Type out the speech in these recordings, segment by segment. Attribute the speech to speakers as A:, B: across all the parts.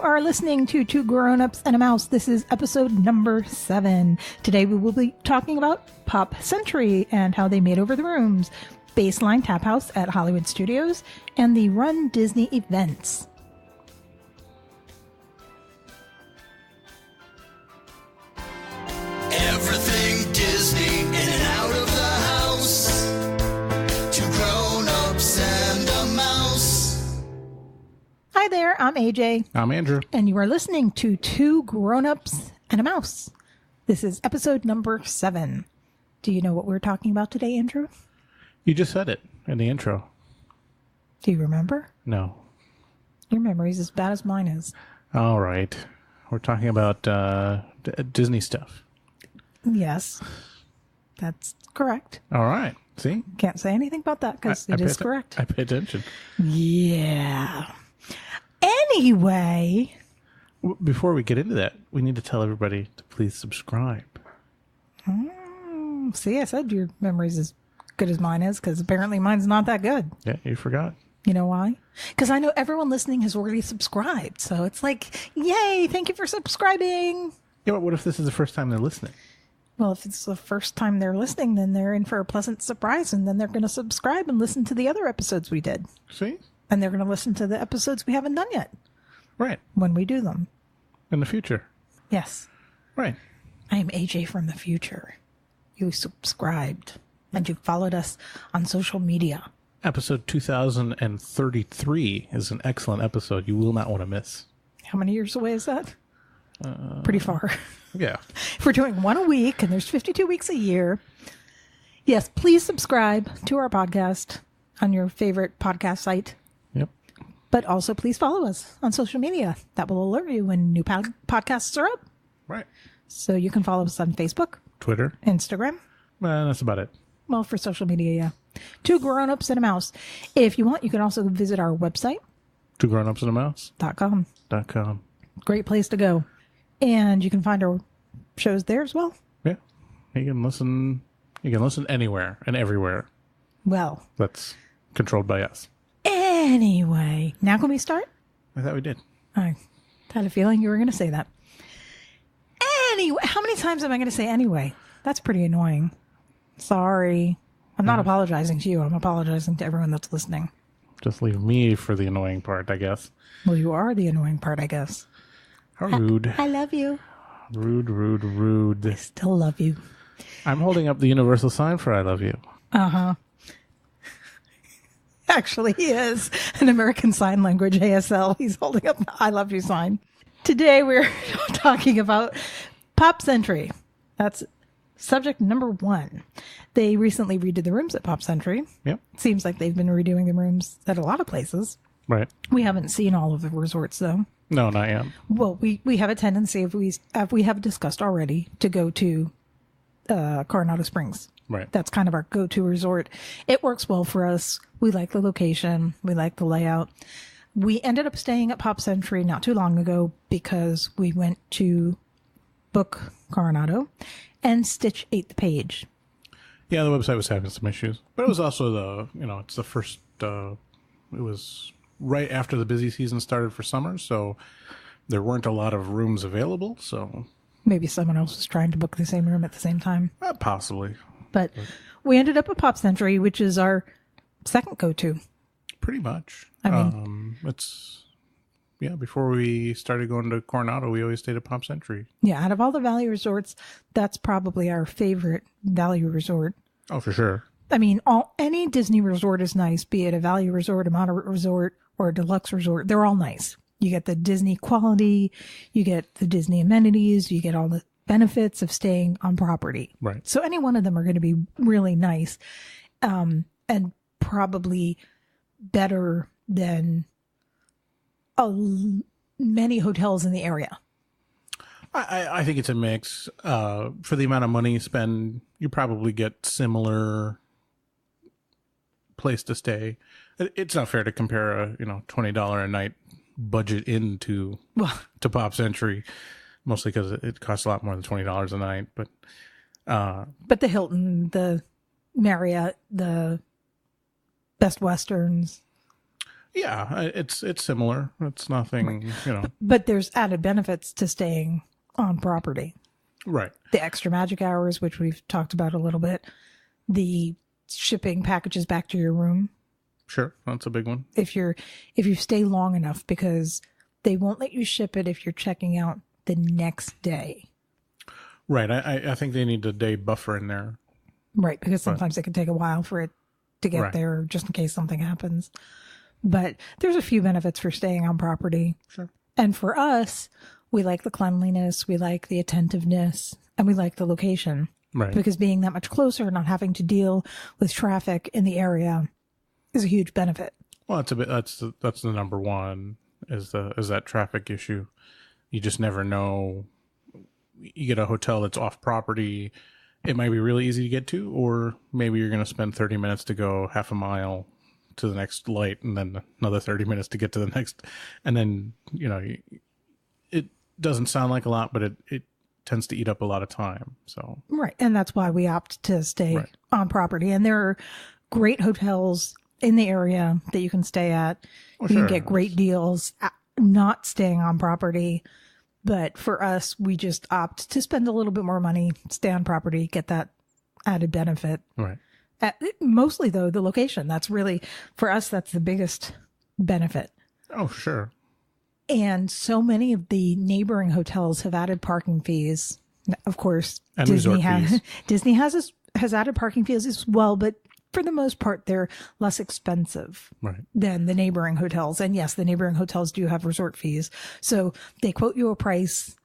A: are listening to Two Grown-Ups and a Mouse. This is episode number 7. Today we will be talking about Pop Century and how they made over the rooms, BaseLine Tap House at Hollywood Studios, and the Run Disney events.
B: Everything Disney in and out of the house. Two grown-ups and a mouse.
A: Hi there, I'm AJ.
C: I'm Andrew.
A: And you are listening to Two Grown-Ups and a Mouse. This is episode number 7. Do you know what we're talking about today, Andrew?
C: You just said it in the intro.
A: Do you remember?
C: No.
A: Your memory's as bad as mine is.
C: All right. We're talking about Disney stuff.
A: Yes, that's correct.
C: All right. See?
A: Can't say anything about that because it is correct.
C: I pay attention.
A: Yeah. Anyway.
C: Before we get into that, we need to tell everybody to please subscribe.
A: See, I said your memory's as good as mine is because apparently mine's not that good.
C: Yeah, you forgot.
A: You know why? Because I know everyone listening has already subscribed. So it's like, yay, thank you for subscribing.
C: Yeah, but what if this is the first time they're listening?
A: Well, if it's the first time they're listening, then they're in for a pleasant surprise, and then they're going to subscribe and listen to the other episodes we did.
C: See?
A: And they're going to listen to the episodes we haven't done yet.
C: Right.
A: When we do them.
C: In the future.
A: Yes.
C: Right.
A: I am AJ from the future. You subscribed, and you followed us on social media.
C: Episode 2033 is an excellent episode you will not want to miss.
A: How many years away is that? Pretty far.
C: Yeah.
A: If we're doing one a week, and there's 52 weeks a year. Yes, please subscribe to our podcast on your favorite podcast site.
C: Yep.
A: But also please follow us on social media. That will alert you when new podcasts are up.
C: Right.
A: So you can follow us on Facebook,
C: Twitter.
A: Instagram.
C: That's about it.
A: Well, for social media, yeah. Two Grown-Ups and a Mouse. If you want, you can also visit our website.
C: TwoGrownUpsAndAMouse.com.
A: .com. Great place to go. And you can find our shows there as well.
C: Yeah. You can listen anywhere and everywhere.
A: Well.
C: That's controlled by us.
A: Anyway. Now can we start?
C: I thought we did.
A: I had a feeling you were going to say that. Anyway. How many times am I going to say anyway? That's pretty annoying. Sorry. I'm not apologizing to you. I'm apologizing to everyone that's listening.
C: Just leave me for the annoying part, I guess.
A: Well, you are the annoying part, I guess.
C: How rude.
A: I love you.
C: Rude.
A: I still love you.
C: I'm holding up the universal sign for I love you.
A: Uh-huh. Actually, he is an American Sign Language, ASL. He's holding up the I love you sign. Today, we're talking about Pop Century. That's subject number 1. They recently redid the rooms at Pop Century.
C: Yep.
A: It seems like they've been redoing the rooms at a lot of places.
C: Right.
A: We haven't seen all of the resorts, though.
C: No, not yet.
A: Well, we have a tendency, if we have discussed already, to go to Coronado Springs.
C: Right.
A: That's kind of our go-to resort. It works well for us. We like the location. We like the layout. We ended up staying at Pop Century not too long ago because we went to book Coronado and Stitch ate the page.
C: Yeah, the website was having some issues. But it was also it's the first, it was right after the busy season started for summer, so there weren't a lot of rooms available, so...
A: Maybe someone else was trying to book the same room at the same time.
C: Possibly.
A: But we ended up at Pop Century, which is our second go-to.
C: Pretty much.
A: I mean...
C: before we started going to Coronado, we always stayed at Pop Century.
A: Yeah, out of all the value resorts, that's probably our favorite value resort.
C: Oh, for sure.
A: I mean, any Disney resort is nice, be it a value resort, a moderate resort, or a deluxe resort. They're all nice. You get the Disney quality, you get the Disney amenities, you get all the benefits of staying on property.
C: Right.
A: So any one of them are going to be really nice, and probably better than many hotels in the area.
C: I think it's a mix. For the amount of money you spend, you probably get similar place to stay. It's not fair to compare a $20 a night budget to Pop Century, mostly because it costs a lot more than $20 a night. But
A: the Hilton, the Marriott, the Best Westerns.
C: Yeah, it's similar. It's nothing,
A: But there's added benefits to staying on property.
C: Right.
A: The extra magic hours, which we've talked about a little bit, the shipping packages back to your room.
C: Sure, that's a big one.
A: If you stay long enough, because they won't let you ship it if you're checking out the next day.
C: Right. I think they need a day buffer in there.
A: Right, because sometimes it can take a while for it to get there, just in case something happens. But there's a few benefits for staying on property.
C: Sure.
A: And for us, we like the cleanliness, we like the attentiveness, and we like the location.
C: Right.
A: Because being that much closer, not having to deal with traffic in the area is a huge benefit.
C: Well, that's the number one is that traffic issue. You just never know. You get a hotel that's off property, it might be really easy to get to, or maybe you're going to spend 30 minutes to go half a mile to the next light and then another 30 minutes to get to the next. And then, it doesn't sound like a lot, but it tends to eat up a lot of time. So,
A: right. And that's why we opt to stay on property. And there are great hotels in the area that you can stay at. You can get great deals not staying on property. But for us, we just opt to spend a little bit more money, stay on property, get that added benefit.
C: Right.
A: Mostly, though, the location. That's really, for us, that's the biggest benefit.
C: Oh, sure.
A: And so many of the neighboring hotels have added parking fees. Of course,
C: And
A: Disney
C: resort fees.
A: Disney has added parking fees as well, but for the most part, they're less expensive than the neighboring hotels. And yes, the neighboring hotels do have resort fees. So they quote you a price,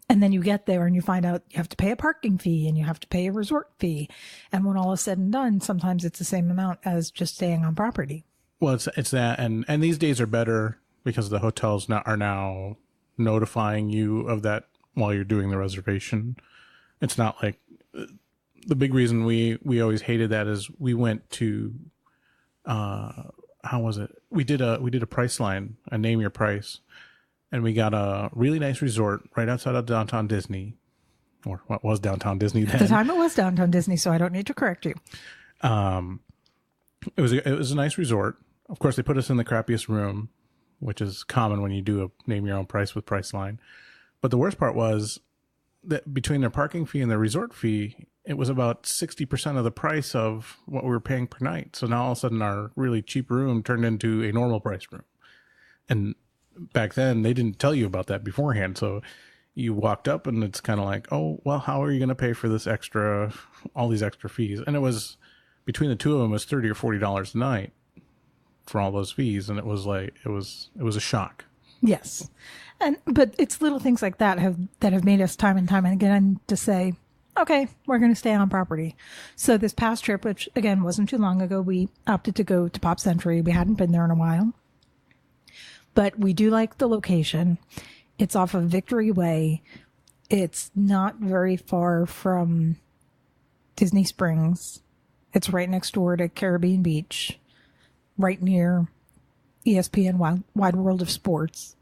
A: and then you get there and you find out you have to pay a parking fee and you have to pay a resort fee. And when all is said and done, sometimes it's the same amount as just staying on property.
C: Well, it's that, and these days are better because the hotels are now notifying you of that while you're doing the reservation. It's not like the big reason we always hated that is we went to how was it? We did a Priceline, a name your price, and we got a really nice resort right outside of downtown Disney, or what was downtown Disney then.
A: At the time, it was downtown Disney, so I don't need to correct you.
C: It was a nice resort. Of course, they put us in the crappiest room, which is common when you do a name your own price with Priceline. But the worst part was that between their parking fee and their resort fee, it was about 60% of the price of what we were paying per night. So now all of a sudden our really cheap room turned into a normal price room. And back then they didn't tell you about that beforehand. So you walked up and it's kind of like, oh, well, how are you going to pay for this all these extra fees? And it was between the two of them, it was $30 or $40 a night for all those fees. And it was like, it was a shock.
A: Yes. But it's little things like that have made us time and time again to say, okay, we're going to stay on property. So this past trip, which again wasn't too long ago, we opted to go to Pop Century. We hadn't been there in a while, but we do like the location. It's off of Victory Way. It's not very far from Disney Springs. It's right next door to Caribbean Beach, right near ESPN Wide World of Sports.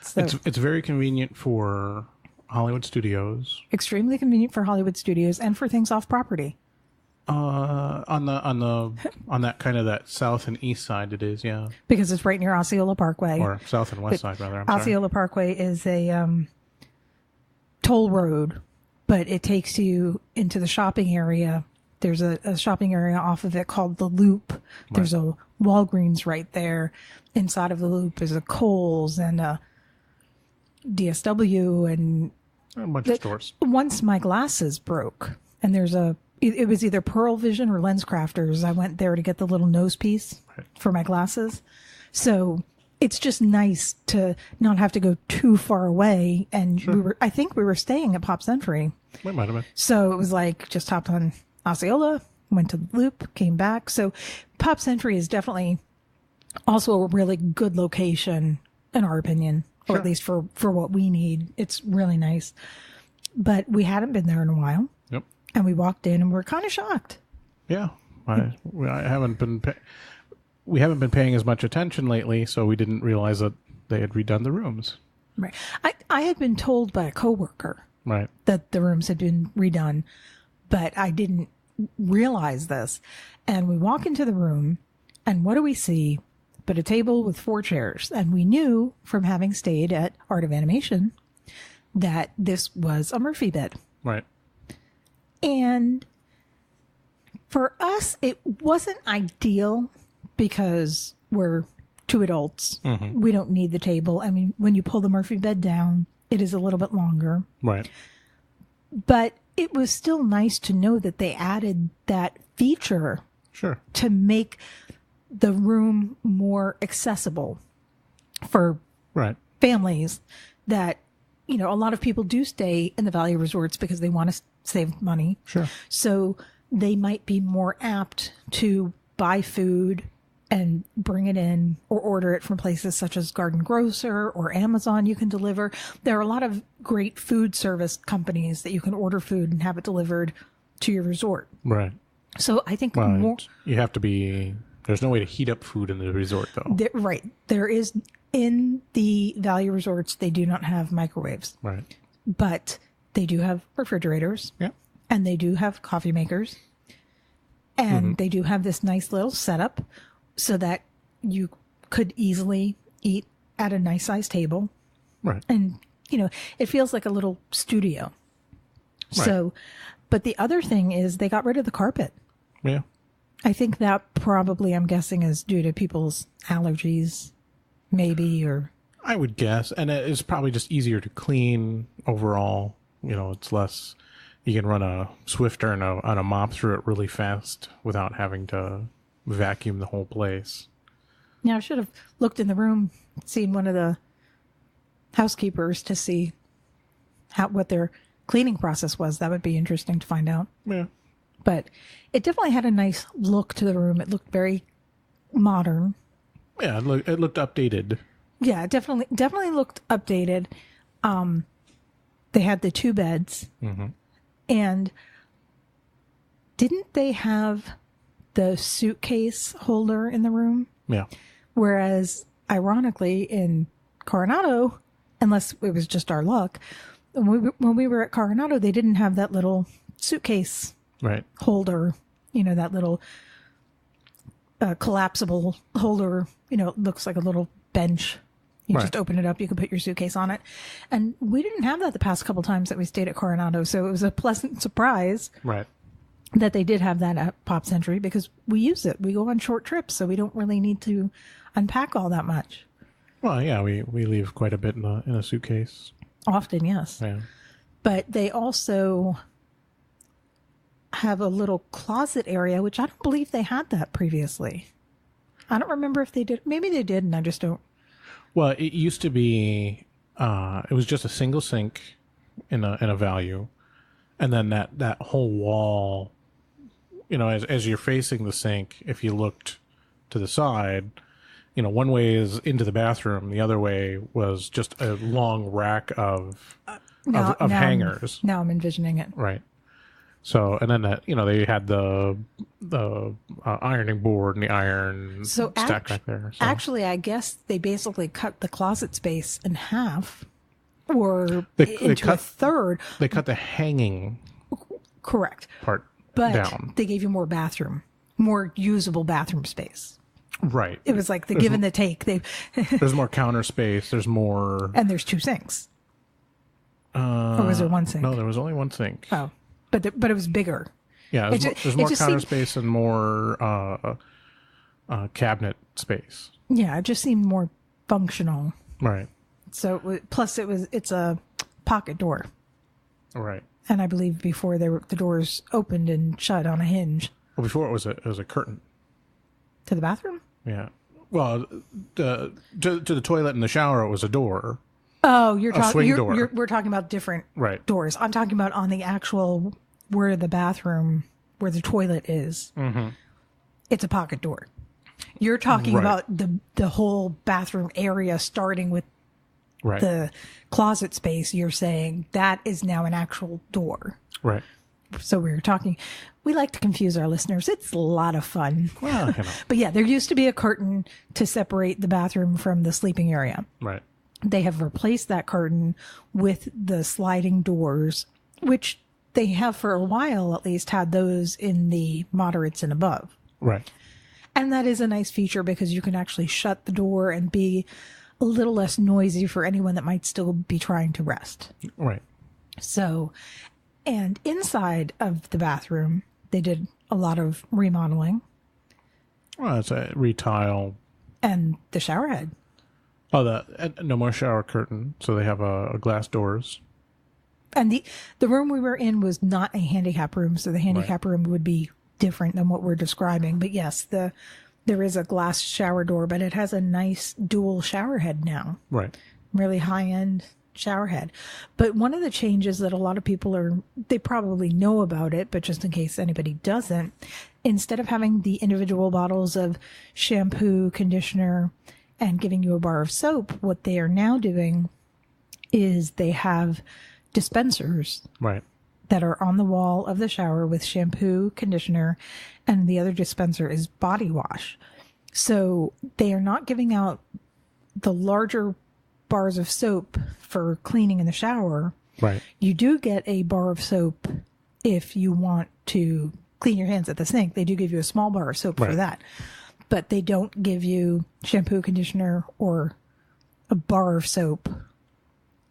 A: So,
C: it's very convenient for Hollywood Studios.
A: Extremely convenient for Hollywood Studios and for things off property.
C: On that kind of that south and east side, it is, yeah.
A: Because it's right near Osceola Parkway.
C: Or south and west side, rather.
A: Osceola Parkway is a toll road, but it takes you into the shopping area. There's a shopping area off of it called the Loop. Right. There's a Walgreens right there. Inside of the Loop is a Kohl's and a DSW and
C: a bunch of stores.
A: Once my glasses broke, and it was either Pearl Vision or Lens Crafters. I went there to get the little nose piece for my glasses. So it's just nice to not have to go too far away. And I think we were staying at Pop Century.
C: We might have been.
A: So it was like just hopped on Osceola, went to the Loop, came back. So Pop Century is definitely also a really good location, in our opinion. Or at least for what we need. It's really nice. But we hadn't been there in a while.
C: Yep.
A: And we walked in and we're kind of shocked.
C: Yeah. I haven't been we haven't been paying as much attention lately, so we didn't realize that they had redone the rooms.
A: Right. I had been told by a coworker that the rooms had been redone, but I didn't realize this. And we walk into the room, and what do we see? but a table with 4 chairs. And we knew from having stayed at Art of Animation that this was a Murphy bed.
C: Right.
A: And for us, it wasn't ideal because we're 2 adults.
C: Mm-hmm.
A: We don't need the table. I mean, when you pull the Murphy bed down, it is a little bit longer.
C: Right.
A: But it was still nice to know that they added that feature
C: Sure.
A: to make the room more accessible for
C: Right.
A: families that, you know, a lot of people do stay in the value resorts because they want to save money.
C: Sure.
A: So they might be more apt to buy food and bring it in or order it from places such as Garden Grocer or Amazon you can deliver. There are a lot of great food service companies that you can order food and have it delivered to your resort.
C: Right.
A: So I think
C: Well,
A: more...
C: you have to be... There's no way to heat up food in the resort, though.
A: Right. There is... In the value resorts, they do not have microwaves.
C: Right.
A: But they do have refrigerators.
C: Yeah.
A: And they do have coffee makers. And they do have this nice little setup so that you could easily eat at a nice sized table.
C: Right.
A: And, you know, it feels like a little studio.
C: Right.
A: So, but the other thing is they got rid of the carpet.
C: Yeah.
A: I think that probably, I'm guessing, is due to people's allergies, maybe, or...
C: I would guess. And it's probably just easier to clean overall. You know, it's less... You can run a Swiffer and a mop through it really fast without having to vacuum the whole place.
A: Yeah, I should have looked in the room, seen one of the housekeepers to see what their cleaning process was. That would be interesting to find out.
C: Yeah.
A: But it definitely had a nice look to the room. It looked very modern.
C: Yeah, it looked updated.
A: Yeah, it definitely looked updated. They had the 2 beds.
C: Mm-hmm.
A: And didn't they have the suitcase holder in the room?
C: Yeah.
A: Whereas, ironically, in Coronado, unless it was just our luck, when we were at Coronado, they didn't have that little suitcase
C: Right.
A: holder, you know, that little collapsible holder, you know, it looks like a little bench. You
C: Right.
A: just open it up, you can put your suitcase on it. And we didn't have that the past couple times that we stayed at Coronado, so it was a pleasant surprise
C: Right.
A: that they did have that at Pop Century because we use it. We go on short trips, so we don't really need to unpack all that much.
C: Well, yeah, we leave quite a bit in a suitcase.
A: Often, yes.
C: Yeah.
A: But they also have a little closet area, which I don't believe they had that previously. I don't remember if they did. Maybe they did, and I just don't.
C: Well, it used to be, it was just a single sink in a value, and then that whole wall, you know, as you're facing the sink, if you looked to the side, you know, one way is into the bathroom, the other way was just a long rack of hangers.
A: Now I'm envisioning it.
C: Right. So, and then that, you know, they had the ironing board and the iron stacked back there. So.
A: Actually, I guess they basically cut the closet space in half, or
C: They
A: into a third.
C: They cut the hanging
A: Correct.
C: part
A: But
C: down.
A: they gave you more usable bathroom space.
C: Right.
A: It was like the give and the take.
C: There's more counter space. There's more.
A: And there's 2 sinks. Or was there 1 sink?
C: No, there was only 1 sink.
A: Oh, but it was bigger.
C: Yeah, there's more counter space and more cabinet space.
A: Yeah, it just seemed more functional.
C: Right.
A: So plus it's a pocket door,
C: Right.
A: and I believe before the doors opened and shut on a hinge
C: Well, before it was a curtain.
A: to the bathroom.
C: Yeah. Well, to the toilet and the shower, it was a door.
A: Oh, you're talking.
C: swing door.
A: We're talking about different
C: Right.
A: doors. I'm talking about on the actual where the bathroom, where the toilet is.
C: Mm-hmm.
A: It's a pocket door. You're talking
C: Right.
A: about the whole bathroom area, starting with
C: Right.
A: the closet space. You're saying that is now an actual door.
C: Right.
A: So we like to confuse our listeners. It's a lot of fun.
C: Well, you know.
A: But yeah, there used to be a curtain to separate the bathroom from the sleeping area.
C: Right.
A: They have replaced that curtain with the sliding doors, which they have for a while at least had those in the moderates and above.
C: Right.
A: And that is a nice feature because you can actually shut the door and be a little less noisy for anyone that might still be trying to rest.
C: Right.
A: So, and inside of the bathroom, they did a lot of remodeling.
C: Well, it's a retile.
A: And the shower head.
C: Oh, no more shower curtain. So they have a glass doors.
A: And the room we were in was not a handicap room, so the handicap room would be different than what we're describing. But yes, there is a glass shower door, but it has a nice dual shower head now.
C: Right.
A: Really high-end shower head. But one of the changes that a lot of people they probably know about it, but just in case anybody doesn't, instead of having the individual bottles of shampoo, conditioner, and giving you a bar of soap, what they are now doing is they have dispensers
C: Right.
A: that are on the wall of the shower with shampoo, conditioner, and the other dispenser is body wash. So they are not giving out the larger bars of soap for cleaning in the shower.
C: Right.
A: You do get a bar of soap if you want to clean your hands at the sink. They do give you a small bar of soap for that. But they don't give you shampoo, conditioner, or a bar of soap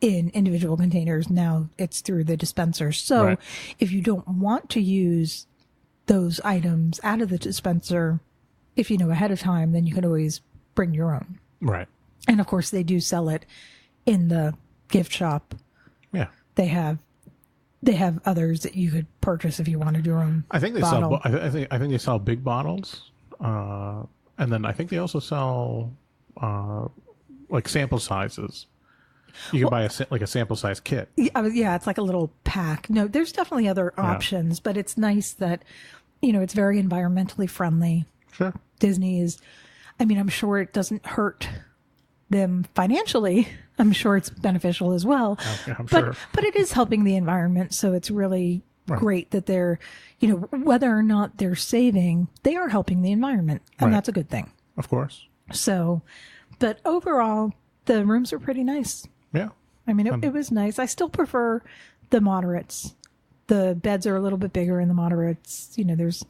A: in individual containers. Now it's through the dispenser. So if you don't want to use those items out of the dispenser, if you know ahead of time, then you can always bring your own.
C: Right.
A: And of course, they do sell it in the gift shop.
C: Yeah.
A: They have others that you could purchase if you wanted your own.
C: I think they
A: bottle.
C: sell. I think they sell big bottles, and then I think they also sell like sample sizes. You can buy a sample size kit.
A: Yeah, it's like a little pack. No, there's definitely other options, but it's nice that it's very environmentally friendly.
C: Sure.
A: Disney is. I mean, I'm sure it doesn't hurt them financially. I'm sure it's beneficial as well.
C: I'm sure.
A: But it is helping the environment, so it's really great that they're, whether or not they're saving, they are helping the environment, and that's a good thing.
C: Of course.
A: So, but overall, the rooms are pretty nice.
C: Yeah.
A: I mean, it was nice. I still prefer the moderates. The beds are a little bit bigger in the moderates. There's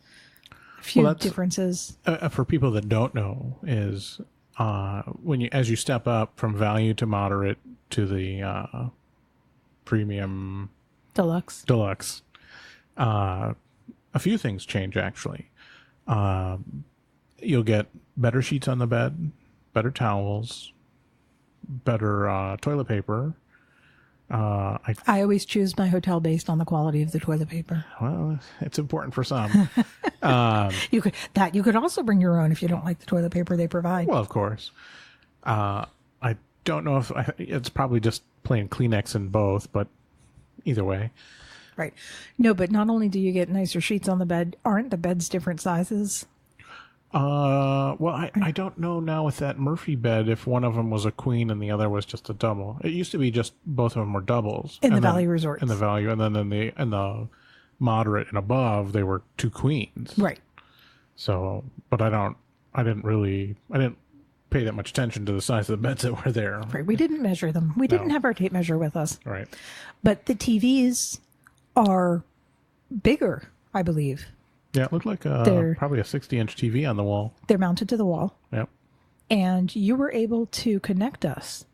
A: a few differences.
C: For people that don't know, is as you step up from value to moderate to the premium
A: deluxe,
C: a few things change actually. You'll get better sheets on the bed, better towels, better toilet paper. I
A: always choose my hotel based on the quality of the toilet paper.
C: Well, it's important for some.
A: You could also bring your own if you don't like the toilet paper they provide.
C: Well, of course. I don't know if it's probably just plain Kleenex in both, but either way.
A: Right. No, but not only do you get nicer sheets on the bed, aren't the beds different sizes?
C: Well, I don't know now with that Murphy bed if one of them was a queen and the other was just a double. It used to be just both of them were doubles
A: in the value resorts.
C: In the value, and then in the moderate and above, they were two queens.
A: Right.
C: So, but I didn't pay that much attention to the size of the beds that were there.
A: Right. We didn't measure them. We didn't have our tape measure with us.
C: Right.
A: But the TVs are bigger, I believe.
C: Yeah, it looked like probably a 60-inch TV on the wall.
A: They're mounted to the wall.
C: Yep.
A: And you were able to connect us.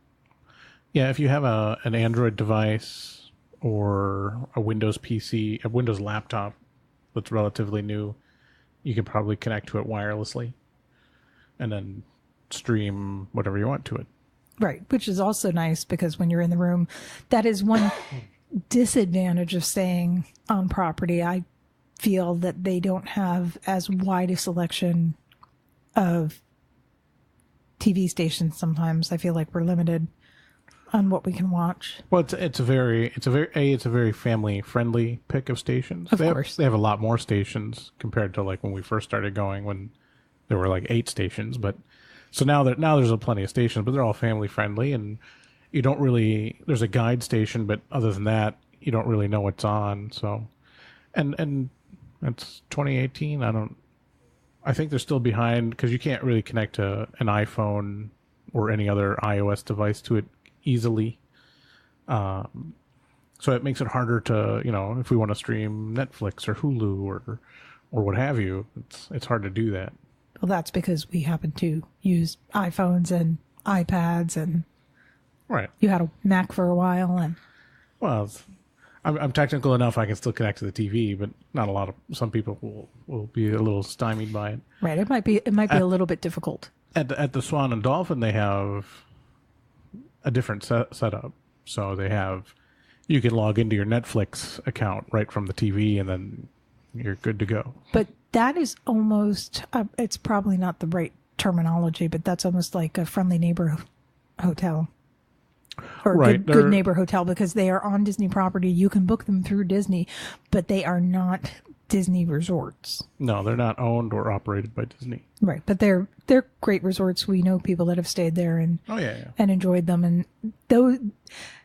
C: Yeah, if you have an Android device or a Windows PC, a Windows laptop that's relatively new, you can probably connect to it wirelessly and then stream whatever you want to it.
A: Right, which is also nice because when you're in the room, that is one disadvantage of staying on property. I feel that they don't have as wide a selection of TV stations. Sometimes I feel like we're limited on what we can watch.
C: Well, it's a very family friendly pick of stations.
A: Of course,
C: they have a lot more stations compared to like when we first started going when there were like 8 stations. But so now there's plenty of stations, but they're all family friendly, and you don't really. There's a guide station, but other than that, you don't really know what's on. So, and it's 2018. I think they're still behind because you can't really connect to an iPhone or any other iOS device to it easily. So it makes it harder to, if we want to stream Netflix or Hulu or what have you, it's hard to do that.
A: Well, that's because we happen to use iPhones and iPads, and
C: Right.
A: you had a Mac for a while, and
C: Well, I'm technical enough I can still connect to the TV, but not a lot of. Some people will be a little stymied by it.
A: right, it might be a little bit difficult.
C: At the Swan and Dolphin, they have a different setup. So you can log into your Netflix account right from the TV, and then you're good to go.
A: But that is almost, it's probably not the right terminology, but that's almost like a friendly neighbor hotel. Or
C: Right,
A: good neighbor hotel, because they are on Disney property. You can book them through Disney, but they are not Disney resorts.
C: No, they're not owned or operated by Disney.
A: Right, but they're great resorts. We know people that have stayed there and
C: Oh, yeah.
A: and enjoyed them, and though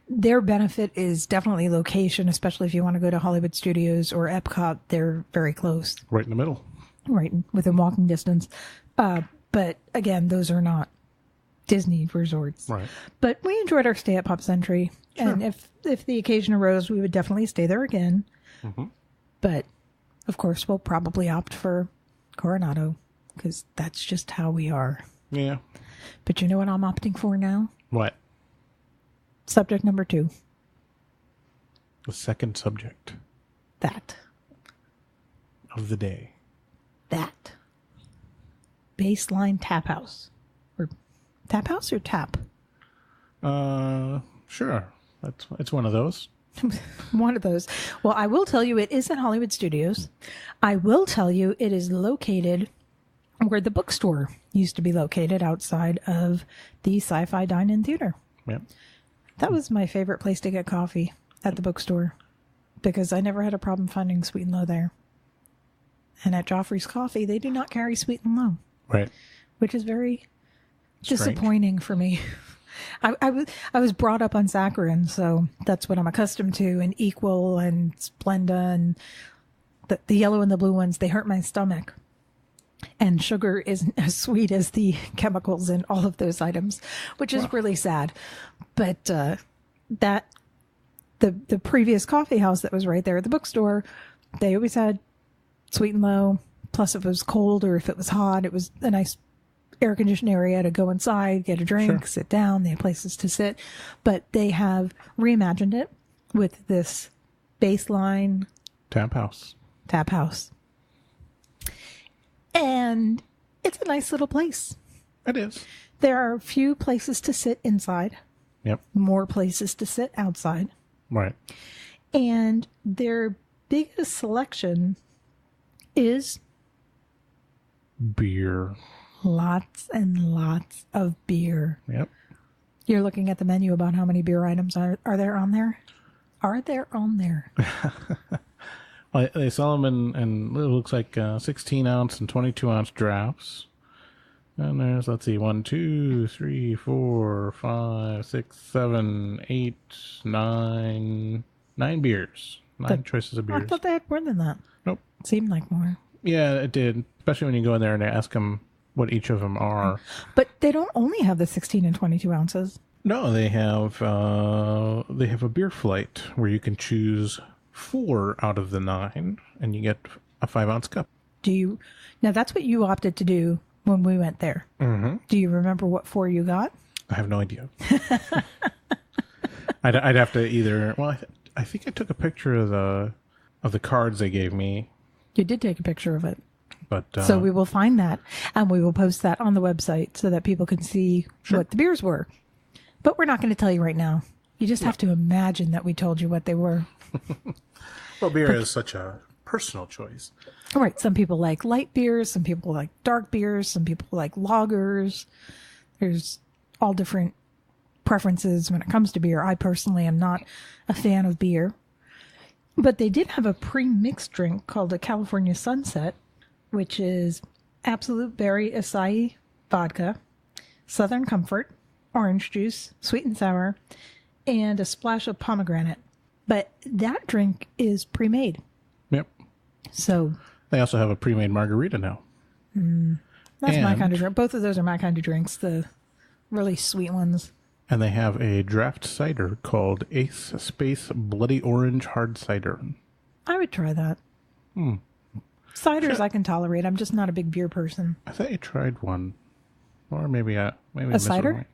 A: their benefit is definitely location, especially if you want to go to Hollywood Studios or Epcot. They're very close,
C: Right in the middle.
A: right within walking distance. But again, those are not Disney resorts.
C: Right.
A: But we enjoyed our stay at Pop Century, and if the occasion arose, we would definitely stay there again.
C: Mm-hmm.
A: But of course, we'll probably opt for Coronado, because that's just how we are.
C: Yeah.
A: But you know what I'm opting for now?
C: What?
A: Subject number 2.
C: The second subject
A: That.
C: of the day.
A: BaseLine Tap House. Or Tap House or Tap?
C: Sure. It's one of those.
A: One of those. Well, I will tell you it is at Hollywood Studios. I will tell you it is located where the bookstore used to be located, outside of the Sci-Fi Dine-In Theater.
C: Yep.
A: That was my favorite place to get coffee, at the bookstore, because I never had a problem finding Sweet and Low there. And at Joffrey's Coffee, they do not carry Sweet and Low,
C: Right.
A: which is very
C: Strange.
A: disappointing for me. I was brought up on saccharin, so that's what I'm accustomed to, and Equal and Splenda, and the yellow and the blue ones, they hurt my stomach. And sugar isn't as sweet as the chemicals in all of those items, which is really sad. But that the previous coffee house that was right there at the bookstore, they always had Sweet and Low. Plus, if it was cold or if it was hot, it was a nice air-conditioned area to go inside, get a drink, sit down. They had places to sit. But they have reimagined it with this BaseLine
C: Tap house.
A: Tap House. And it's a nice little place.
C: It is.
A: There are a few places to sit inside,
C: Yep.
A: more places to sit outside.
C: Right.
A: And their biggest selection is
C: Beer.
A: lots and lots of beer.
C: Yep.
A: You're looking at the menu about how many beer items are there on there? Are there on there?
C: Well, they sell them in it looks like 16 ounce and 22 ounce drafts. And there's, let's see, 1, 2, 3, 4, 5, 6, 7, 8, 9 beers. Nine choices of
A: I
C: beers.
A: thought they had more than that.
C: Nope.
A: Seemed like more.
C: Yeah, it did. Especially when you go in there and they ask them what each of them are.
A: But they don't only have the 16 and 22 ounces.
C: No, they have a beer flight where you can choose 4 out of the 9, and you get a 5-ounce cup.
A: Now that's what you opted to do when we went there.
C: Mm-hmm.
A: Do you remember what 4 you got?
C: I have no idea. I'd have to either. Well, I think I took a picture of the cards they gave me,
A: You did take a picture of it.
C: but
A: So we will find that, and we will post that on the website so that people can see what the beers were. But we're not going to tell you right now. You just have to imagine that we told you what they were.
C: well, beer is such a personal choice.
A: All right. Some people like light beers. Some people like dark beers. Some people like lagers. There's all different preferences when it comes to beer. I personally am not a fan of beer. But they did have a pre-mixed drink called a California Sunset, which is Absolute Berry Acai vodka, Southern Comfort, orange juice, sweet and sour, and a splash of pomegranate. But that drink is pre-made.
C: Yep.
A: So
C: They also have a pre-made margarita now.
A: that's my
C: And-
A: kind of drink. Both of those are my kind of drinks, the really sweet ones.
C: And they have a draft cider called Ace Space Bloody Orange Hard Cider.
A: I would try that. Ciders I can tolerate. I'm just not a big beer person.
C: I thought you tried one. Or maybe I
A: A cider?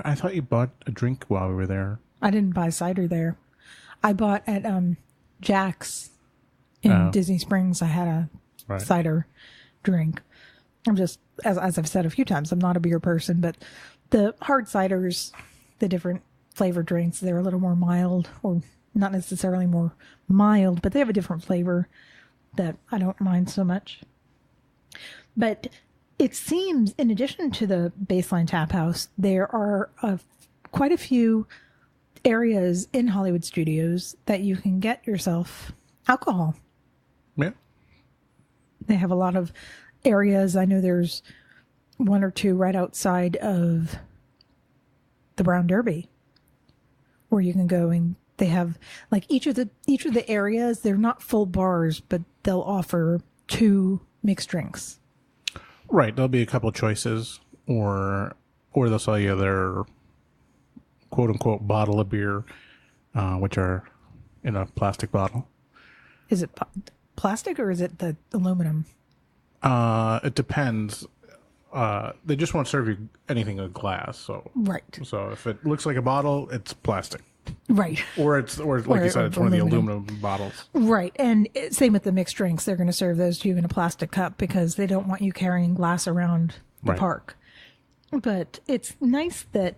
C: I thought you bought a drink while we were there.
A: I didn't buy cider there. I bought at Jack's in Disney Springs. I had a cider drink. I'm just, as I've said a few times, I'm not a beer person, but the hard ciders, the different flavor drinks, they're a little more mild, or not necessarily more mild, but they have a different flavor that I don't mind so much. But it seems, in addition to the BaseLine Tap House, there are quite a few areas in Hollywood Studios that you can get yourself alcohol.
C: Yeah.
A: They have a lot of areas. I know there's one or two right outside of the Brown Derby where you can go, and they have like each of the areas, they're not full bars, but they'll offer 2 mixed drinks.
C: Right. There'll be a couple choices, or they'll sell you their quote unquote bottle of beer, which are in a plastic bottle.
A: Is it plastic or is it the aluminum?
C: It depends. They just won't serve you anything in glass. So
A: Right.
C: So if it looks like a bottle, it's plastic.
A: Right.
C: Or like you said, it's one of the aluminum bottles.
A: Right. And same with the mixed drinks. They're going to serve those to you in a plastic cup because they don't want you carrying glass around the park. But it's nice that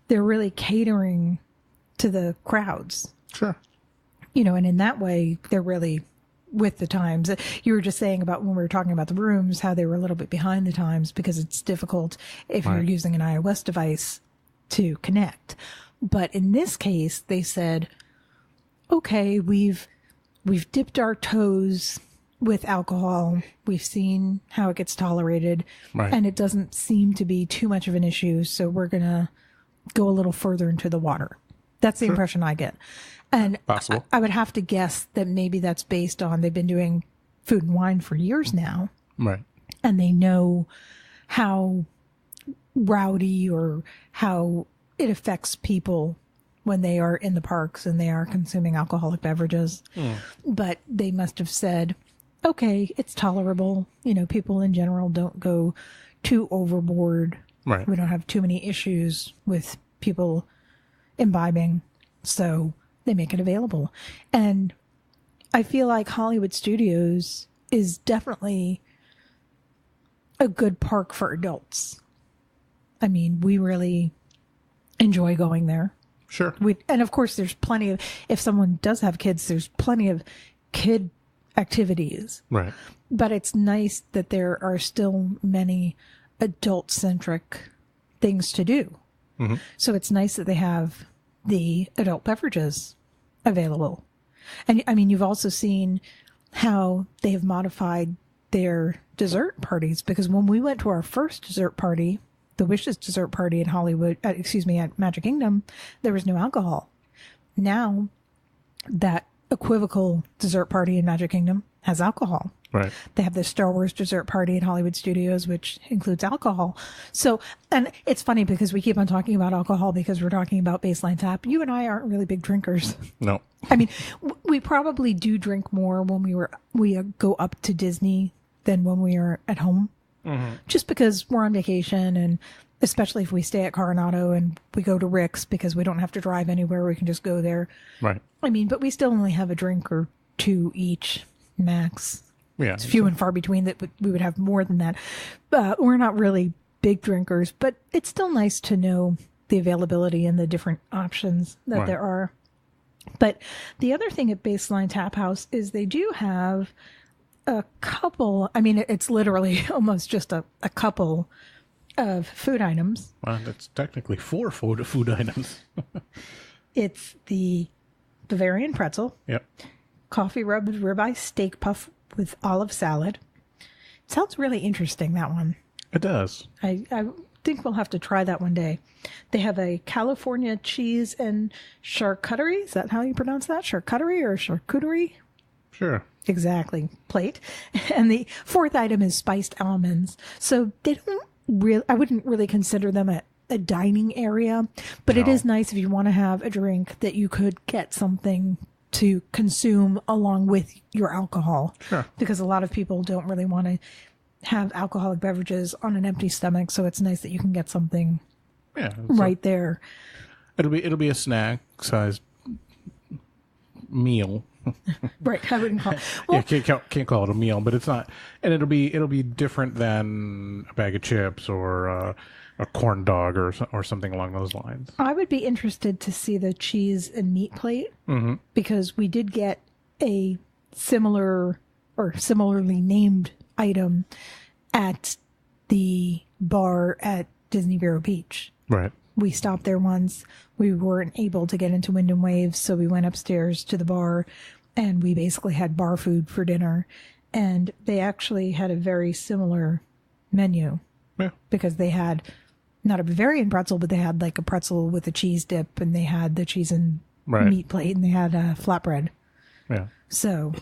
A: they're really catering to the crowds.
C: Sure.
A: And in that way, they're really with the times. You were just saying about when we were talking about the rooms, how they were a little bit behind the times because it's difficult if you're using an iOS device to connect. But in this case, they said, okay, we've dipped our toes with alcohol. We've seen how it gets tolerated, and it doesn't seem to be too much of an issue. So we're going to go a little further into the water. That's the impression I get. And I would have to guess that maybe that's based on they've been doing Food and Wine for years now.
C: Right.
A: And they know how rowdy or how it affects people when they are in the parks and they are consuming alcoholic beverages. But they must have said, okay, it's tolerable. People in general don't go too overboard.
C: Right.
A: We don't have too many issues with people imbibing. So they make it available. And I feel like Hollywood Studios is definitely a good park for adults. I mean, we really enjoy going there.
C: Sure.
A: And of course, there's plenty of, if someone does have kids, there's plenty of kid activities.
C: Right.
A: But it's nice that there are still many adult-centric things to do. Mm-hmm. So it's nice that they have the adult beverages available. And I mean, you've also seen how they have modified their dessert parties, because when we went to our first dessert party, the Wishes dessert party at at Magic Kingdom, there was no alcohol. Now that equivocal dessert party in Magic Kingdom has alcohol.
C: Right.
A: They have the Star Wars dessert party at Hollywood Studios, which includes alcohol. So, and it's funny because we keep on talking about alcohol because we're talking about BaseLine Tap. You and I aren't really big drinkers.
C: No.
A: I mean, we probably do drink more when we go up to Disney than when we are at home. Mm-hmm. Just because we're on vacation, and especially if we stay at Coronado and we go to Rick's because we don't have to drive anywhere. We can just go there.
C: Right.
A: I mean, but we still only have a drink or two each max.
C: Yeah,
A: it's few and far between that we would have more than that. We're not really big drinkers, but it's still nice to know the availability and the different options that there are. But the other thing at BaseLine Tap House is they do have a couple, I mean, it's literally almost just a couple of food items.
C: Well, that's technically 4 food items.
A: It's the Bavarian pretzel.
C: Yep.
A: Coffee rubbed ribeye steak puff with olive salad. Sounds really interesting, that one.
C: It does.
A: I think we'll have to try that one day. They have a California cheese and charcuterie. Is that how you pronounce that? Charcuterie or charcuterie?
C: Sure.
A: Exactly. Plate. And the fourth item is spiced almonds. So they don't really, I wouldn't really consider them a dining area, but it is nice if you want to have a drink that you could get something to consume along with your alcohol.
C: Sure.
A: Because a lot of people don't really want to have alcoholic beverages on an empty stomach, so it's nice that you can get something
C: Yeah.
A: right there.
C: It'll be a snack sized meal.
A: Right. I wouldn't call it. Well,
C: Yeah, can't call it a meal, but it's not, and it'll be different than a bag of chips or a corn dog or something along those lines.
A: I would be interested to see the cheese and meat plate because we did get a similar or similarly named item at the bar at Disney Vero Beach.
C: Right.
A: We stopped there once. We weren't able to get into Wind and Waves, so we went upstairs to the bar and we basically had bar food for dinner. And they actually had a very similar menu
C: Yeah.
A: because they had not a Bavarian pretzel, but they had like a pretzel with a cheese dip, and they had the cheese and
C: Right.
A: meat plate, and they had a flatbread.
C: Yeah.
A: So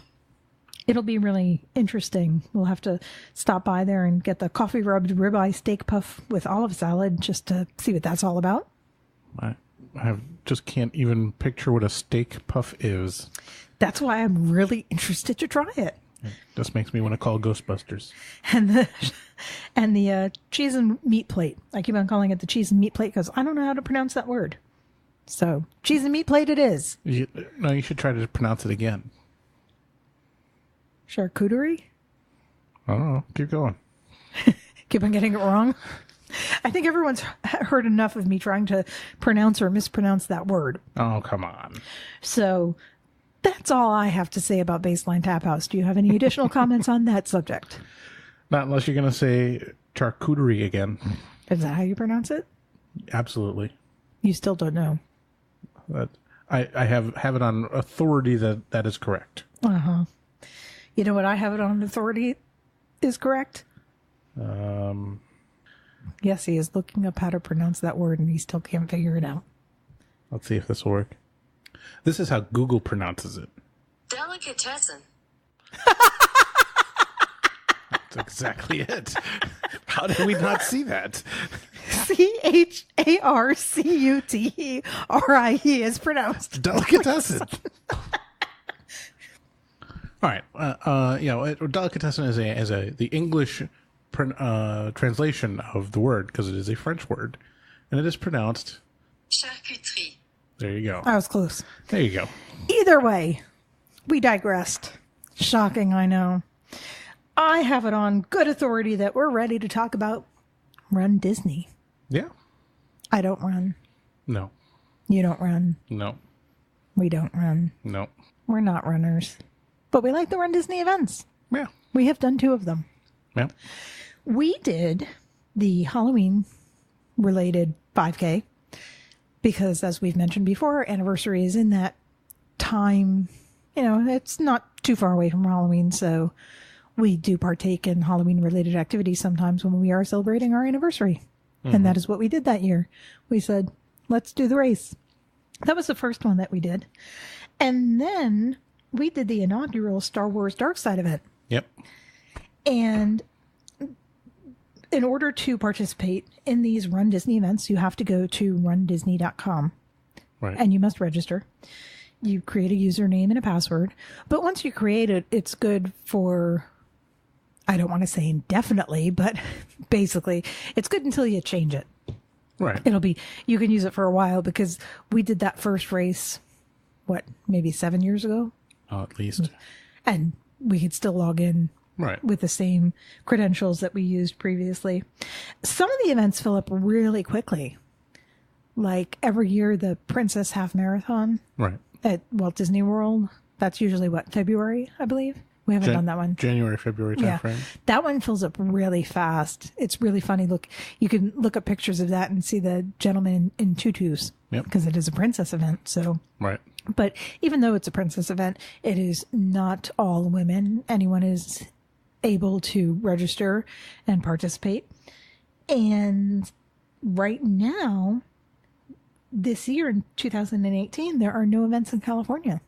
A: it'll be really interesting. We'll have to stop by there and get the coffee rubbed ribeye steak puff with olive salad just to see what that's all about.
C: Just can't even picture what a steak puff is.
A: That's why I'm really interested to try it.
C: It just makes me want to call Ghostbusters.
A: And the cheese and meat plate. I keep on calling it the cheese and meat plate because I don't know how to pronounce that word. So cheese and meat plate it is.
C: You should try to pronounce it again.
A: Charcuterie?
C: I don't know. Keep going.
A: Keep on getting it wrong. I think everyone's heard enough of me trying to pronounce or mispronounce that word.
C: Oh, come on.
A: So that's all I have to say about BaseLine Tap House. Do you have any additional comments on that subject?
C: Not unless you're going to say charcuterie again.
A: Is that how you pronounce it?
C: Absolutely.
A: You still don't know.
C: I have it on authority that is correct.
A: Uh-huh. You know what I have it on authority is correct? Yes, he is looking up how to pronounce that word and he still can't figure it out.
C: Let's see if this will work. This is how Google pronounces it.
D: Delicatessen.
C: That's exactly it. How did we not see that?
A: Charcuterie is pronounced.
C: Delicatessen. All right. Delicatessen is the English translation of the word because it is a French word, and it is pronounced
D: Charcuterie.
C: There you go.
A: I was close.
C: There you go.
A: Either way, we digressed. Shocking, I know. I have it on good authority that we're ready to talk about Run Disney.
C: Yeah.
A: I don't run.
C: No.
A: You don't run.
C: No.
A: We don't run.
C: No.
A: We're not runners. But we like to run Disney events.
C: Yeah.
A: We have done 2 of them.
C: Yeah.
A: We did the Halloween-related 5K because, as we've mentioned before, our anniversary is in that time. You know, it's not too far away from Halloween, so we do partake in Halloween-related activities sometimes when we are celebrating our anniversary. Mm-hmm. And that is what we did that year. We said, let's do the race. That was the first one that we did. And then we did the inaugural Star Wars Dark Side event.
C: Yep.
A: And in order to participate in these Run Disney events, you have to go to rundisney.com.
C: Right.
A: And you must register. You create a username and a password. But once you create it, it's good for, I don't want to say indefinitely, but basically it's good until you change it.
C: Right.
A: You can use it for a while because we did that first race, maybe 7 years ago?
C: At least.
A: And we could still log in.
C: Right.
A: With the same credentials that we used previously. Some of the events fill up really quickly. Like every year, the Princess Half Marathon.
C: Right.
A: At Walt Disney World. That's usually February, I believe. We haven't done that one.
C: January, February timeframe.
A: Yeah. That one fills up really fast. It's really funny. Look, you can look up pictures of that and see the gentleman in tutus.
C: Yep.
A: Because it is a princess event. So.
C: Right.
A: But even though it's a princess event, it is not all women. Anyone is able to register and participate. And right now, this year in 2018, there are no events in California.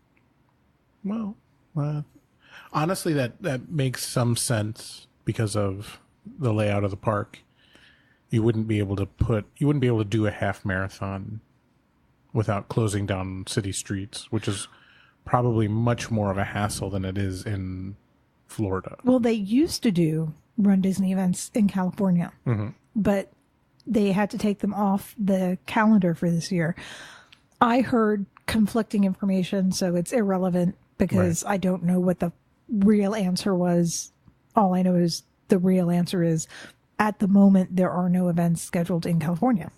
C: Well, honestly, that makes some sense because of the layout of the park. You wouldn't be able to do a half marathon without closing down city streets, which is probably much more of a hassle than it is in Florida.
A: Well, they used to do Run Disney events in California, but they had to take them off the calendar for this year. I heard conflicting information, so it's irrelevant because I don't know what the real answer was. All I know is the real answer is, at the moment, there are no events scheduled in California.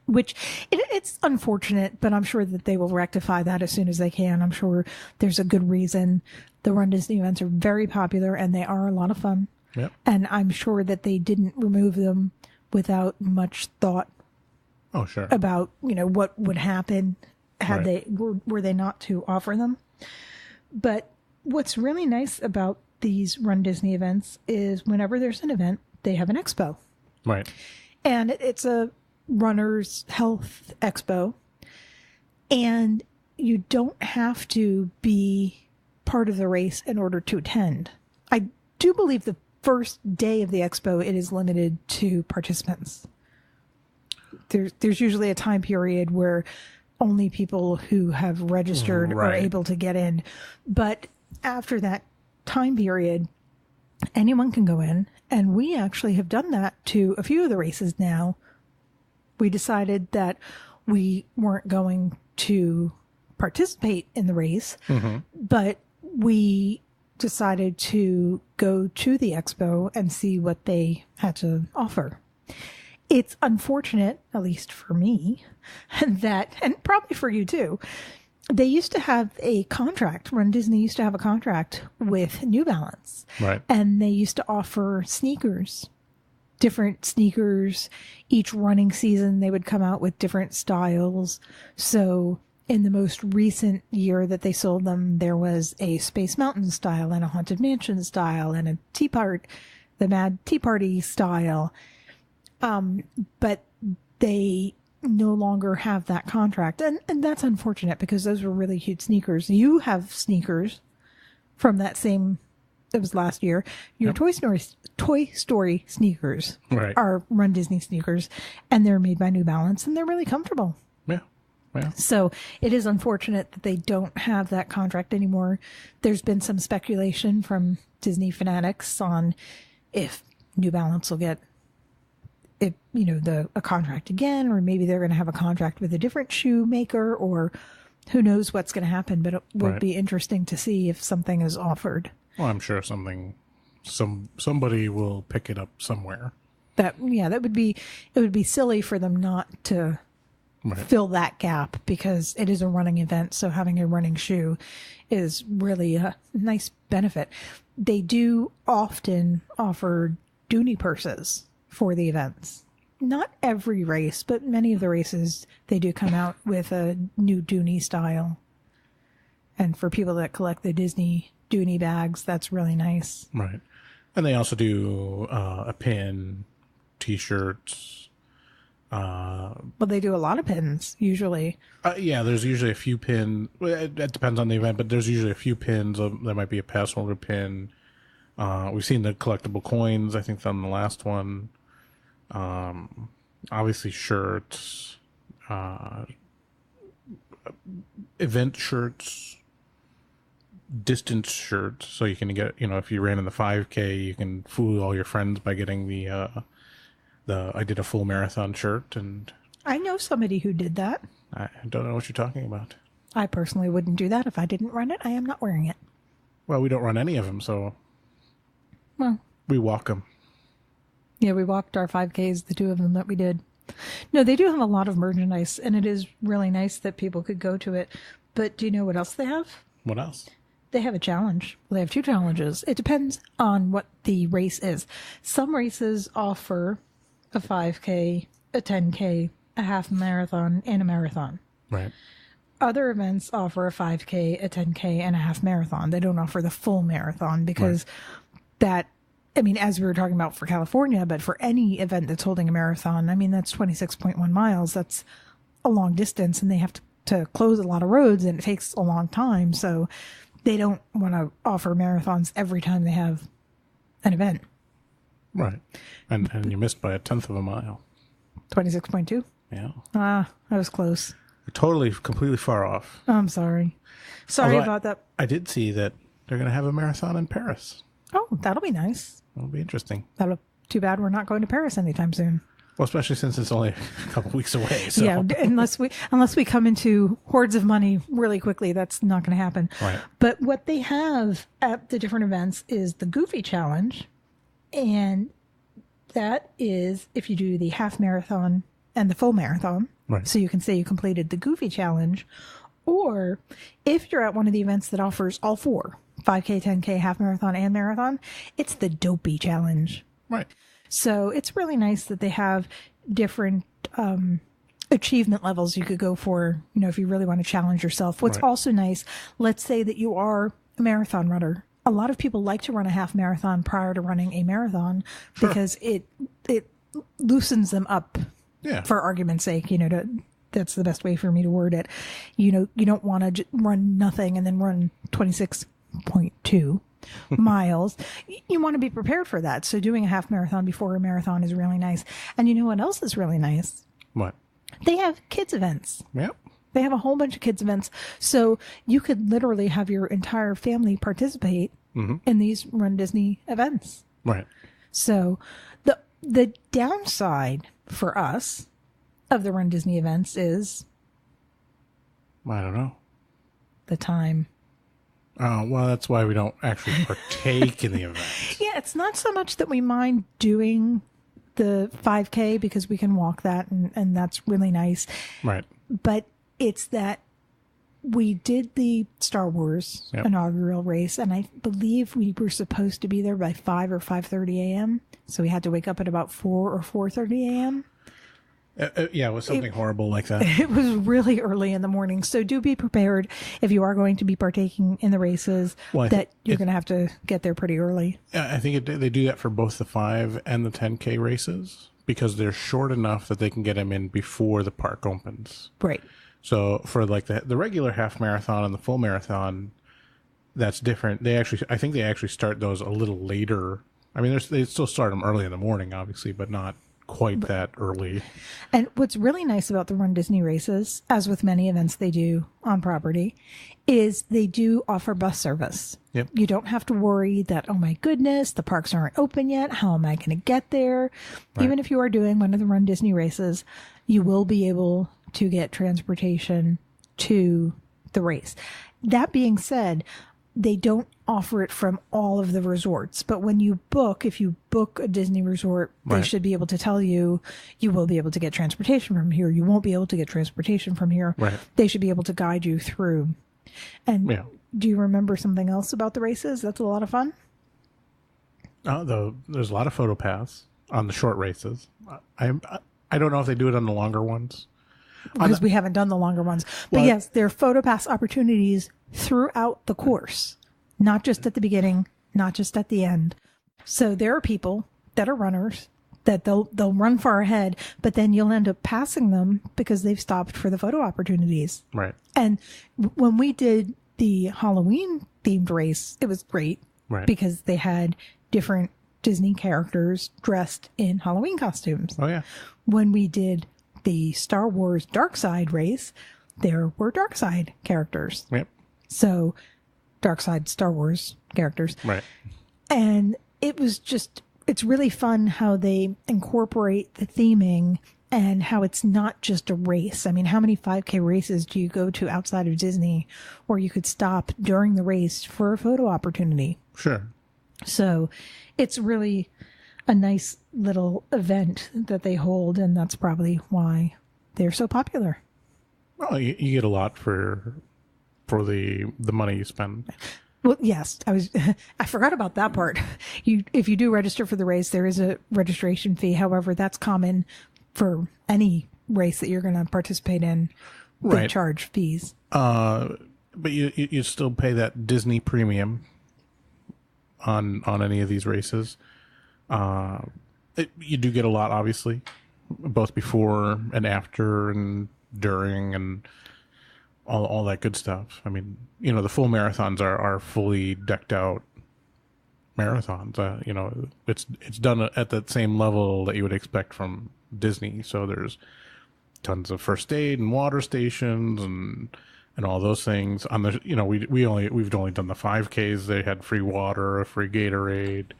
A: Which, it's unfortunate, but I'm sure that they will rectify that as soon as they can. I'm sure there's a good reason. The Run Disney events are very popular, and they are a lot of fun.
C: Yep.
A: And I'm sure that they didn't remove them without much thought
C: Oh, sure.
A: about, what would happen had were they not to offer them. But what's really nice about these Run Disney events is whenever there's an event, they have an expo.
C: Right.
A: And it's a runner's health expo. And you don't have to be part of the race in order to attend. I do believe the first day of the expo, it is limited to participants. There's usually a time period where only people who have registered are able to get in. But after that time period, anyone can go in. And we actually have done that to a few of the races now. We decided that we weren't going to participate in the race, but we decided to go to the expo and see what they had to offer. It's unfortunate, at least for me, that, and probably for you too, they used to have a contract. Run Disney used to have a contract with New Balance.
C: Right.
A: And they used to offer sneakers, different sneakers. Each running season, they would come out with different styles. So in the most recent year that they sold them, there was a Space Mountain style and a Haunted Mansion style and a the Mad Tea Party style. But they no longer have that contract. And that's unfortunate because those were really cute sneakers. You have sneakers from that same, it was last year. Your Toy Story sneakers are Run Disney sneakers, and they're made by New Balance, and they're really comfortable.
C: Yeah. Yeah.
A: So it is unfortunate that they don't have that contract anymore. There's been some speculation from Disney fanatics on if New Balance will get a contract again, or maybe they're going to have a contract with a different shoe maker, or who knows what's going to happen. But it would be interesting to see if something is offered.
C: Well, I'm sure somebody will pick it up somewhere.
A: It would be silly for them not to fill that gap, because it is a running event. So having a running shoe is really a nice benefit. They do often offer Dooney purses for the events. Not every race, but many of the races, they do come out with a new Dooney style. And for people that collect the Disney Dooney bags, that's really nice.
C: Right. And they also do a pin, T-shirts.
A: Well, they do a lot of pins, usually.
C: Yeah, there's usually a few pins. It depends on the event, but there's usually a few pins. There might be a pass holder pin. We've seen the collectible coins, I think, on the last one. Obviously shirts, event shirts, distance shirts. So you can get, if you ran in the 5K, you can fool all your friends by getting I did a full marathon shirt. And
A: I know somebody who did that.
C: I don't know what you're talking about.
A: I personally wouldn't do that. If I didn't run it, I am not wearing it.
C: Well, we don't run any of them, so we walk them.
A: Yeah, we walked our 5Ks, the two of them that we did. No, they do have a lot of merchandise, and it is really nice that people could go to it. But do you know what else they have?
C: What else?
A: They have a challenge. Well, they have two challenges. It depends on what the race is. Some races offer a 5K, a 10K, a half marathon, and a marathon.
C: Right.
A: Other events offer a 5K, a 10K, and a half marathon. They don't offer the full marathon because as we were talking about for California, but for any event that's holding a marathon, that's 26.1 miles. That's a long distance, and they have to close a lot of roads, and it takes a long time. So they don't want to offer marathons every time they have an event.
C: Right. And you missed by 1/10 of a mile.
A: 26.2?
C: Yeah.
A: I was close.
C: Totally, completely far off.
A: I'm sorry. Sorry
C: Although
A: about that.
C: I did see that they're going to have a marathon in Paris.
A: Oh, that'll be nice.
C: That'll be interesting.
A: Too bad we're not going to Paris anytime soon.
C: Well, especially since it's only a couple weeks away. So.
A: Yeah, unless we come into hordes of money really quickly, that's not going to happen.
C: Right.
A: But what they have at the different events is the Goofy Challenge, and that is if you do the half marathon and the full marathon.
C: Right.
A: So you can say you completed the Goofy Challenge, or if you're at one of the events that offers all four, 5K, 10K, half marathon, and marathon, it's the Dopey Challenge.
C: Right.
A: So it's really nice that they have different achievement levels you could go for, if you really want to challenge yourself. What's
C: Right.
A: also nice, let's say that you are a marathon runner. A lot of people like to run a half marathon prior to running a marathon because it loosens them up.
C: Yeah.
A: For argument's sake, that's the best way for me to word it. You don't want to run nothing and then run 26.2 miles. You want to be prepared for that. So doing a half marathon before a marathon is really nice. And you know what else is really nice?
C: What?
A: They have kids events.
C: Yep.
A: They have a whole bunch of kids events. So you could literally have your entire family participate in these Run Disney events.
C: Right.
A: So the downside for us of the Run Disney events is
C: I don't know.
A: the time.
C: Oh, well, that's why we don't actually partake in the event.
A: Yeah, it's not so much that we mind doing the 5K because we can walk that and that's really nice.
C: Right.
A: But it's that we did the Star Wars inaugural race, and I believe we were supposed to be there by 5 or 5:30 a.m. So we had to wake up at about 4 or 4:30 a.m.
C: Yeah, it was something horrible like that.
A: It was really early in the morning. So do be prepared if you are going to be partaking in the races that you're going to have to get there pretty early.
C: I think they do that for both the 5 and the 10K races because they're short enough that they can get them in before the park opens.
A: Right.
C: So for like the regular half marathon and the full marathon, that's different. I think they actually start those a little later. I mean, they still start them early in the morning, obviously, but not quite that early.
A: And what's really nice about the Run Disney races, as with many events they do on property, is they do offer bus service.
C: Yep.
A: You don't have to worry that, oh my goodness, the parks aren't open yet. How am I going to get there?
C: Right.
A: Even if you are doing one of the Run Disney races, you will be able to get transportation to the race. That being said, they don't offer it from all of the resorts. But when you book, if you book a Disney resort, they should be able to tell you, you will be able to get transportation from here. You won't be able to get transportation from here.
C: Right.
A: They should be able to guide you through. And do you remember something else about the races? That's a lot of fun.
C: There's a lot of photo paths on the short races. I don't know if they do it on the longer ones.
A: Because we haven't done the longer ones. But yes, there are photo pass opportunities throughout the course, not just at the beginning, not just at the end. So there are people that are runners that they'll run far ahead, but then you'll end up passing them because they've stopped for the photo opportunities.
C: Right.
A: And when we did the Halloween themed race, it was great because they had different Disney characters dressed in Halloween costumes.
C: Oh, yeah.
A: When we did the Star Wars Dark Side race, there were Dark Side characters.
C: Yep.
A: So, Dark Side Star Wars characters.
C: Right.
A: And it's really fun how they incorporate the theming and how it's not just a race. I mean, how many 5K races do you go to outside of Disney where you could stop during the race for a photo opportunity?
C: Sure.
A: So, it's really a nice little event that they hold, and that's probably why they're so popular.
C: Well, you get a lot for the money you spend.
A: Well, yes, I forgot about that part. If you do register for the race, there is a registration fee. However, that's common for any race that you're going to participate in. They charge fees.
C: But you still pay that Disney premium on any of these races. You do get a lot, obviously, both before and after and during and all that good stuff. I mean, the full marathons are fully decked out marathons. It's done at that same level that you would expect from Disney. So there's tons of first aid and water stations and all those things. On the we've only done the 5Ks. They had free water, a free Gatorade.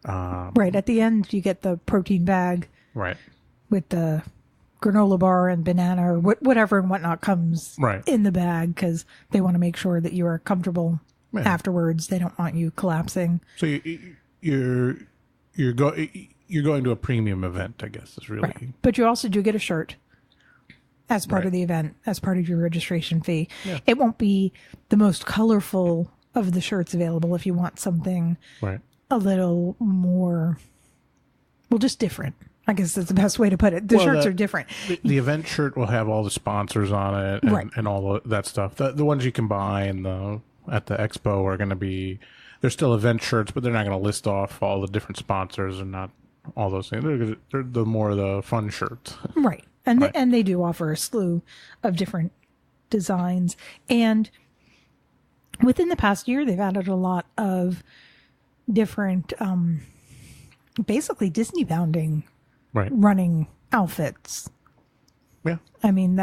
A: Right. At the end, you get the protein bag.
C: Right.
A: With the granola bar and banana or whatever and whatnot comes
C: right.
A: in the bag because they want to make sure that you are comfortable afterwards. They don't want you collapsing.
C: So you're going to a premium event, I guess, is really.
A: Right. But you also do get a shirt as part of the event, as part of your registration fee. Yeah. It won't be the most colorful of the shirts available if you want something a little more, well, just different. I guess that's the best way to put it. The shirts are different.
C: The event shirt will have all the sponsors on it and all that stuff. The ones you can buy at the expo are going to be, they're still event shirts, but they're not going to list off all the different sponsors and not all those things. They're the more the fun shirts.
A: Right. And they do offer a slew of different designs. And within the past year, they've added a lot of different, basically Disney bounding running outfits.
C: Yeah.
A: I mean,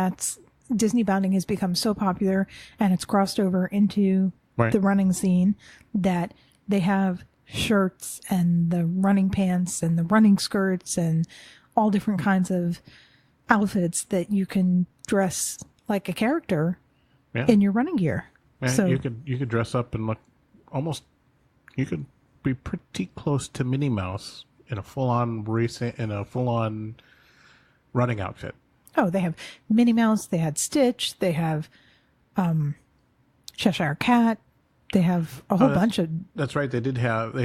A: Disney bounding has become so popular and it's crossed over into the running scene that they have shirts and the running pants and the running skirts and all different kinds of outfits that you can dress like a character in your running gear.
C: Yeah,
A: so
C: you could dress up and look almost, you could be pretty close to Minnie Mouse in a full-on running outfit. Oh,
A: they have Minnie Mouse, they had Stitch, they have Cheshire Cat, they have a whole bunch of...
C: That's right, they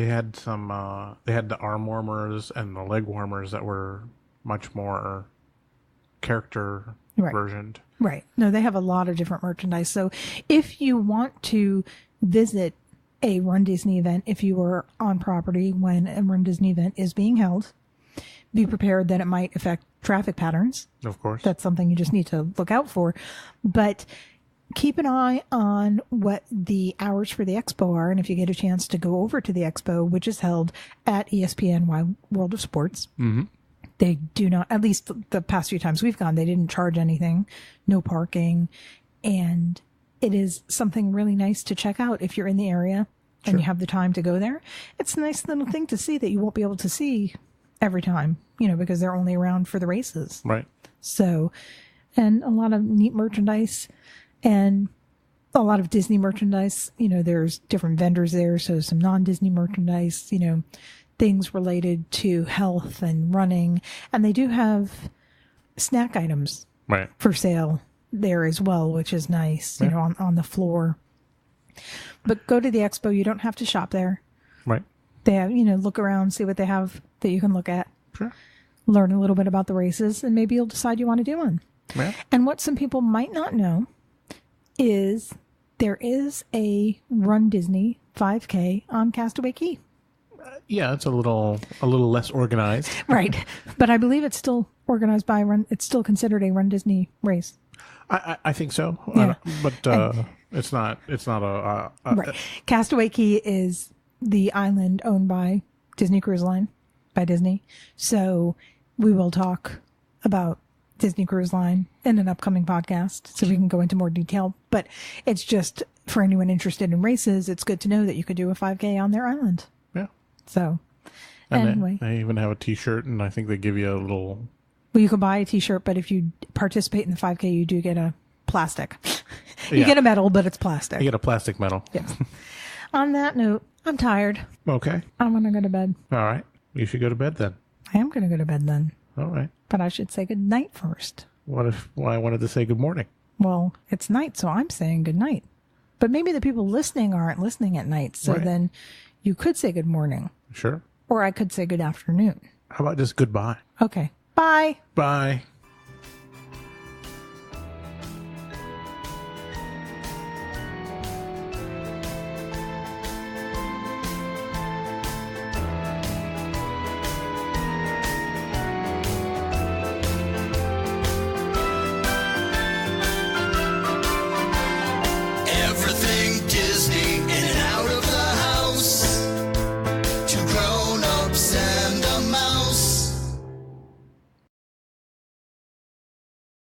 C: had some, they had the arm warmers and the leg warmers that were much more character versioned.
A: Right. No, they have a lot of different merchandise. So if you want to visit a Run Disney event, if you are on property when a Run Disney event is being held, be prepared that it might affect traffic patterns.
C: Of course.
A: That's something you just need to look out for. But keep an eye on what the hours for the expo are. And if you get a chance to go over to the expo, which is held at ESPN World of Sports, they do not, at least the past few times we've gone, they didn't charge anything, no parking. And it is something really nice to check out if you're in the area and you have the time to go there. It's a nice little thing to see that you won't be able to see every time, because they're only around for the races.
C: Right.
A: So, and a lot of neat merchandise and a lot of Disney merchandise. There's different vendors there. So some non-Disney merchandise, things related to health and running. And they do have snack items for sale there as well, which is nice, on the floor. But go to the expo. You don't have to shop there.
C: Right.
A: They have, look around, see what they have that you can look at.
C: Sure.
A: Learn a little bit about the races, and maybe you'll decide you want to do one.
C: Yeah.
A: And what some people might not know is there is a Run Disney 5K on Castaway Cay.
C: Yeah, it's a little less organized.
A: Right. But I believe it's still organized by it's still considered a Run Disney race.
C: I think so.
A: Yeah.
C: But it's not a
A: right. Castaway Cay is the island owned by Disney Cruise Line, by Disney. So we will talk about Disney Cruise Line in an upcoming podcast, so we can go into more detail. But it's just for anyone interested in races, it's good to know that you could do a 5K on their island.
C: Yeah.
A: So
C: and
A: anyway,
C: they even have a T-shirt, and I think they give you a little.
A: Well, you can buy a T-shirt, but if you participate in the 5K, you do get a plastic. You get a medal, but it's plastic.
C: You get a plastic medal.
A: Yes. On that note, I'm tired.
C: Okay.
A: I'm going to go to bed.
C: All right. You should go to bed then.
A: I am going to go to bed then.
C: All right.
A: But I should say good night first.
C: What if I wanted to say good morning?
A: Well, it's night, so I'm saying good night. But maybe the people listening aren't listening at night, so then you could say good morning.
C: Sure.
A: Or I could say good afternoon.
C: How about just goodbye?
A: Okay. Bye.
C: Bye.